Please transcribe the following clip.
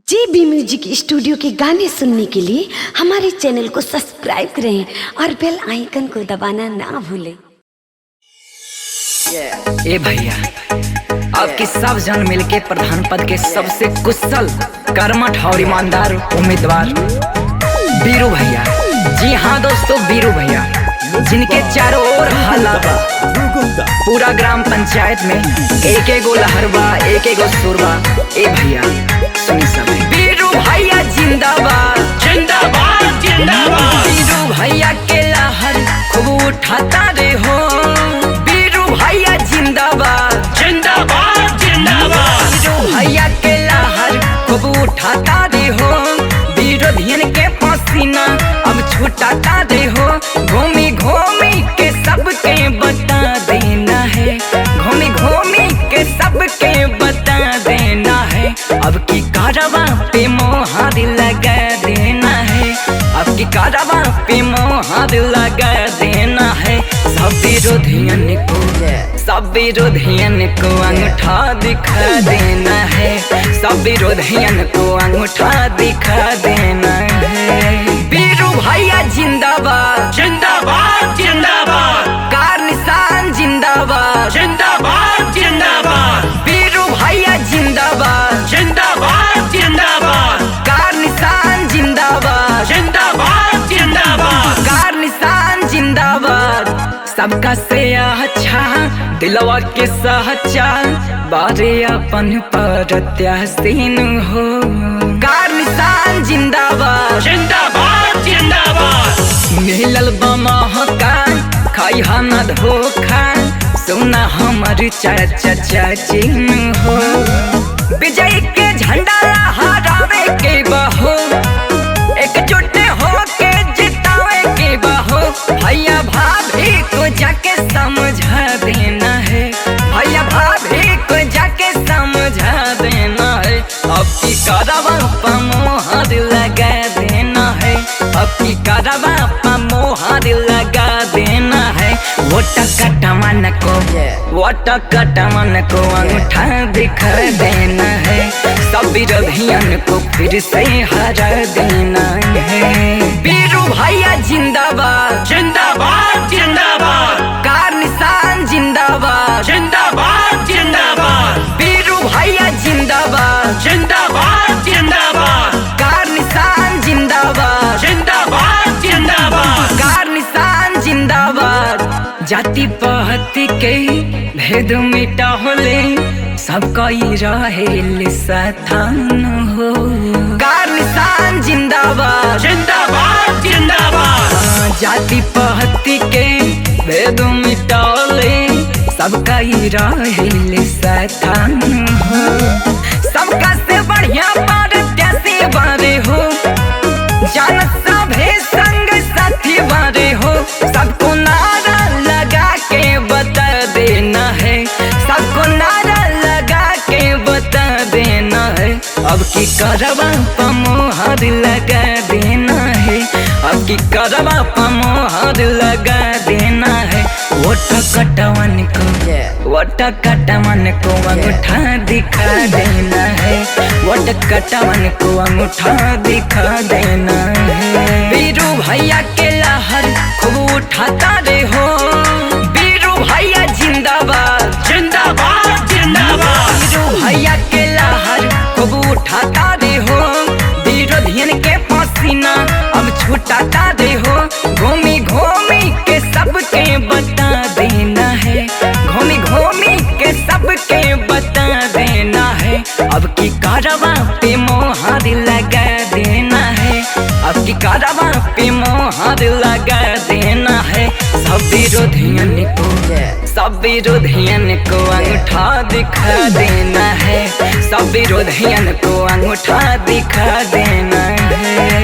JB music studio के गाने सुनने के लिए हमारे चैनल को सब्सक्राइब करें और बेल आइकन को दबाना ना भूलें। ए भैया, आपके सब जन मिलके प्रधान पद के सबसे कुशल, कर्मठ और ईमानदार उम्मीदवार बीरू भैया। जी हाँ दोस्तों, बीरू भैया जिनके चारों ओर हल्ला बा, पूरा ग्राम पंचायत में एक एक गो लहरबा, एक एक गो सुरबा। ए भैया सुनी सब, बीरू भैया जिंदाबाद जिंदाबाद जिंदाबाद। बीरू भैया के लहर खूब उठाता रे हो, बीरू भैया जिंदाबाद जिंदाबाद जिंदाबाद। बीरू भैया के लहर खूब उठाता रे हो, विरोधियन के पसीना अब छुटाता रे हो। घूमी घूमी के सबके बता देना है, घूमी घूमी के सबके बता देना है। अब की कारवा पे मोहर लगा देना है, अब की कारवा पे मोहर लगा देना है। सब विरोधियन को अंगूठा दिखा देना है, सब विरोधियन को अंगूठा दिखा देना है। बीरू भैया जिंदाबाद जिंदाबाद जिंदाबाद। कार निशान जिंदाबाद जिंदाबाद जिंदाबाद। बीरू भैया जिंदाबाद जिंदाबाद जिंदाबाद। कार निशान जिंदाबाद जिंदाबाद जिंदाबाद। कार निशान जिंदाबाद। सबका से अच्छा दिलवा के सच्चा, बारे अपन प्रत्याशीन हो। कार निशान जिंदाबाद जिंदाबाद जिंदाबाद। मिलल बमहका खाई न धोखा, सुना हमर चाचा चाचिन हो। विजय के झंडा लहरावे के बहो, एकजुट हो के जितावे के बहो। भैया भाभी को जाके समझा देना है, भैया भाभी को जाके समझा देना है। अब की कारवा पर मोहर लगा देना है, अब की कारवा पर मोहर लगा देना है। वोट कटमन को अंगूठा दिखा देना है, सब विरोधियन को फिर से हरा देना है। बीरू भैया जिंदाबाद जिंदाबाद जिंदाबाद। कार निशान जिंदाबाद जिंदाबाद जिंदाबाद। बीरू भैया जिंदाबाद जिंदाबाद जिंदाबाद। कार निशान जिंदाबाद जिंदाबाद जिंदाबाद। कार निशान जिंदाबाद। जाति पाति के भेद मिटा होले, सबका रहेल साथान हो। कार निशान जिंदाबाद जिंदाबाद जिंदाबाद। जाति पाति के भेद मिटाले, सबका रहेल साथान हो। सबका से बढ़िया प्रत्याशी बारे हो, जान सभे संग साथी बारे हो। सबको नारा लगा के बता देना है, सबको नारा लगा के बता देना है। अब की करवा पर मोहर लगा देना है, अब की करवा पर मोहर लगा देना है। वोट कटवन को अंगूठा दिखा देना है, वोट कटवन को अंगूठा दिखा देना है। बीरू भैया के लहर खूब उठाता रे हो, बीरू भैया जिंदाबाद जिंदाबाद जिंदाबाद। बीरू भैया के लहर खूब उठाता रे हो, विरोधियन के पसीना अब छुटाता रे हो। घूमी घूमी के सबके बता देना है, घूमी घूमी के सबके बता देना है। अब की कारवा पे मोहर लगा देना है, अब की कारवा पे मोहर लगा देना है। सब विरोधियन को अंगूठा दिखा देना है, सब विरोधियन को अंगूठा दिखा देना है।